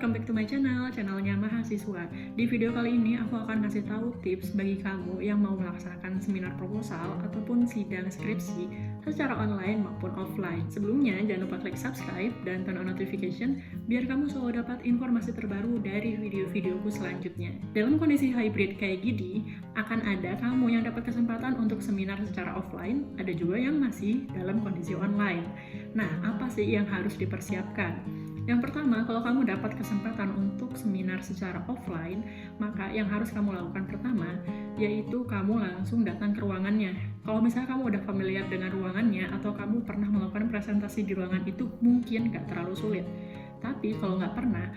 welcome back to my channelnya Mahasiswa. Di video kali ini aku akan kasih tahu tips bagi kamu yang mau melaksanakan seminar proposal ataupun sidang skripsi secara online maupun offline. Sebelumnya jangan lupa klik subscribe dan turn on notification biar kamu selalu dapat informasi terbaru dari video-videoku selanjutnya. Dalam kondisi hybrid kayak gini, akan ada kamu yang dapat kesempatan untuk seminar secara offline, ada juga yang masih dalam kondisi online. Nah, apa sih yang harus dipersiapkan? Yang pertama, kalau kamu dapat kesempatan untuk seminar secara offline, maka yang harus kamu lakukan pertama, yaitu kamu langsung datang ke ruangannya. Kalau misalnya kamu udah familiar dengan ruangannya, atau kamu pernah melakukan presentasi di ruangan itu, mungkin nggak terlalu sulit. Tapi kalau nggak pernah,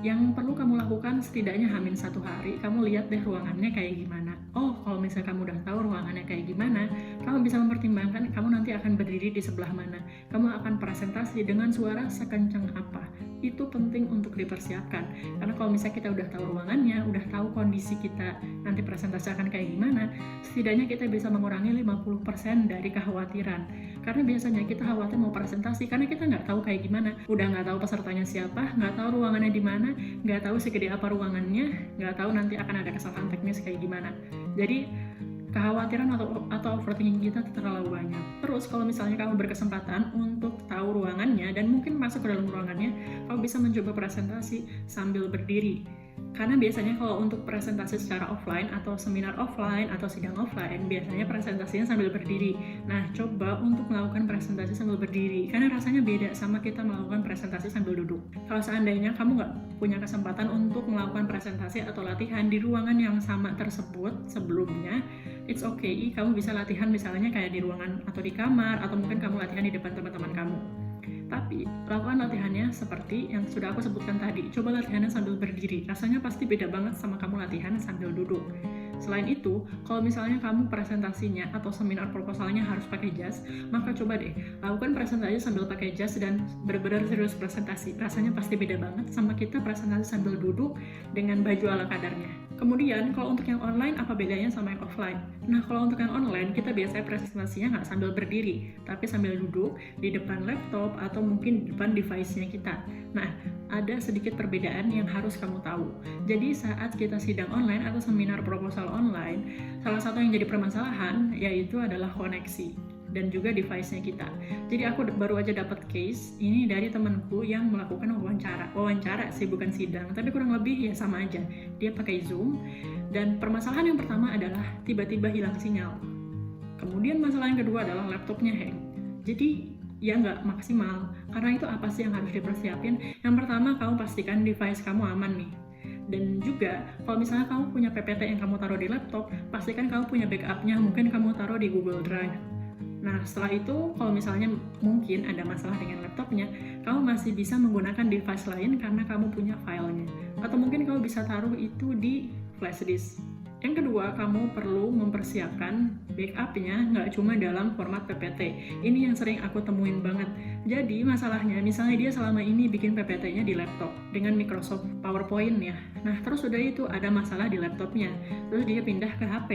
yang perlu kamu lakukan setidaknya hamin 1 hari, kamu lihat deh ruangannya kayak gimana. Oh, kalau misalnya kamu udah tahu ruangannya kayak gimana, kamu bisa mempertimbangkan kamu nanti akan berdiri di sebelah mana. Kamu akan presentasi dengan suara sekencang apa. Itu penting untuk dipersiapkan. Karena kalau misalnya kita udah tahu ruangannya, udah tahu kondisi kita nanti presentasi akan kayak gimana, setidaknya kita bisa mengurangi 50% dari kekhawatiran. Karena biasanya kita khawatir mau presentasi karena kita nggak tahu kayak gimana. Udah nggak tahu pesertanya siapa, nggak tahu ruangannya di mana, nggak tahu segede apa ruangannya, nggak tahu nanti akan ada kesalahan teknis kayak gimana. Jadi kekhawatiran atau overthinking kita terlalu banyak. Terus kalau misalnya kamu berkesempatan untuk tahu ruangannya dan mungkin masuk ke dalam ruangannya, kamu bisa mencoba presentasi sambil berdiri. Karena biasanya kalau untuk presentasi secara offline atau seminar offline atau sidang offline, biasanya presentasinya sambil berdiri. Nah, coba untuk melakukan presentasi sambil berdiri, karena rasanya beda sama kita melakukan presentasi sambil duduk. Kalau seandainya kamu nggak punya kesempatan untuk melakukan presentasi atau latihan di ruangan yang sama tersebut sebelumnya, it's okay, kamu bisa latihan misalnya kayak di ruangan atau di kamar, atau mungkin kamu latihan di depan teman-teman kamu. Tapi, lakukan latihannya seperti yang sudah aku sebutkan tadi. Coba latihannya sambil berdiri. Rasanya pasti beda banget sama kamu latihan sambil duduk. Selain itu, kalau misalnya kamu presentasinya atau seminar proposalnya harus pakai jas, maka coba deh, lakukan presentasi sambil pakai jas dan benar-benar serius presentasi. Rasanya pasti beda banget sama kita presentasi sambil duduk dengan baju ala kadarnya. Kemudian, kalau untuk yang online, apa bedanya sama yang offline? Nah, kalau untuk yang online, kita biasanya presentasinya nggak sambil berdiri, tapi sambil duduk di depan laptop atau mungkin di depan device-nya kita. Nah, ada sedikit perbedaan yang harus kamu tahu. Jadi, saat kita sidang online atau seminar proposal online, salah satu yang jadi permasalahan yaitu adalah koneksi dan juga device-nya kita. Jadi aku baru aja dapat case ini dari temanku yang melakukan wawancara sih, bukan sidang, tapi kurang lebih ya sama aja. Dia pakai Zoom dan permasalahan yang pertama adalah tiba-tiba hilang sinyal. Kemudian masalah yang kedua adalah laptopnya hang. Jadi ya nggak maksimal. Karena itu apa sih yang harus dipersiapin? Yang pertama, kamu pastikan device kamu aman nih. Dan juga kalau misalnya kamu punya PPT yang kamu taruh di laptop, pastikan kamu punya backupnya, mungkin kamu taruh di Google Drive. Nah, setelah itu, kalau misalnya mungkin ada masalah dengan laptopnya, kamu masih bisa menggunakan device lain karena kamu punya filenya. Atau mungkin kamu bisa taruh itu di flash disk. Yang kedua, kamu perlu mempersiapkan backupnya nggak cuma dalam format PPT. Ini yang sering aku temuin banget. Jadi, masalahnya, misalnya dia selama ini bikin PPT-nya di laptop dengan Microsoft PowerPoint ya. Nah, terus udah itu ada masalah di laptopnya. Terus dia pindah ke HP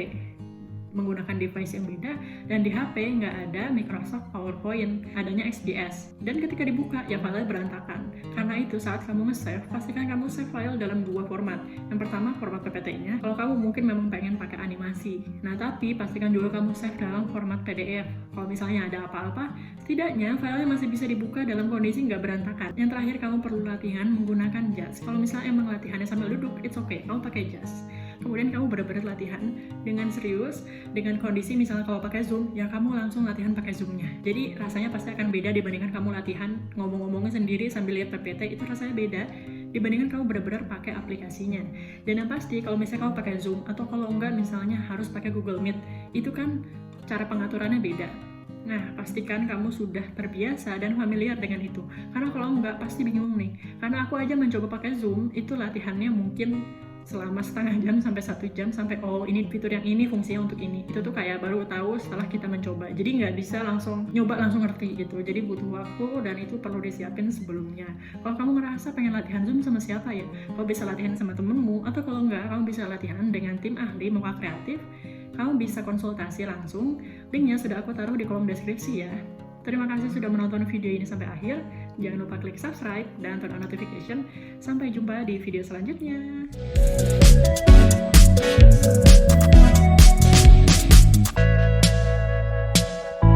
menggunakan device yang beda, dan di HP nggak ada Microsoft PowerPoint, adanya XDS. Dan ketika dibuka, ya filenya berantakan. Karena itu saat kamu nge-save, pastikan kamu save file dalam 2 format. Yang pertama format PPT-nya, kalau kamu mungkin memang pengen pakai animasi. Nah, tapi pastikan juga kamu save dalam format PDF. Kalau misalnya ada apa-apa, setidaknya filenya masih bisa dibuka dalam kondisi nggak berantakan. Yang terakhir, kamu perlu latihan menggunakan jas. Kalau misalnya emang latihannya sambil duduk, it's okay, kamu pakai jas. Kemudian kamu benar-benar latihan dengan serius, dengan kondisi misalnya kalau pakai Zoom, ya kamu langsung latihan pakai Zoom-nya. Jadi rasanya pasti akan beda dibandingkan kamu latihan ngomong-ngomongnya sendiri sambil lihat PPT, itu rasanya beda dibandingkan kamu benar-benar pakai aplikasinya. Dan yang pasti kalau misalnya kamu pakai Zoom, atau kalau enggak misalnya harus pakai Google Meet, itu kan cara pengaturannya beda. Nah, pastikan kamu sudah terbiasa dan familiar dengan itu. Karena kalau enggak, pasti bingung nih. Karena aku aja mencoba pakai Zoom, itu latihannya mungkin selama setengah jam sampai 1 jam, sampai oh ini fitur yang ini fungsinya untuk ini. Itu tuh kayak baru tahu setelah kita mencoba. Jadi nggak bisa langsung nyoba langsung ngerti gitu. Jadi butuh waktu dan itu perlu disiapin sebelumnya. Kalau kamu ngerasa pengen latihan Zoom sama siapa ya? Kamu bisa latihan sama temenmu, atau kalau nggak, kamu bisa latihan dengan tim ahli muka kreatif. Kamu bisa konsultasi langsung. Linknya sudah aku taruh di kolom deskripsi ya. Terima kasih sudah menonton video ini sampai akhir. Jangan lupa klik subscribe dan turn on notification. Sampai jumpa di video selanjutnya.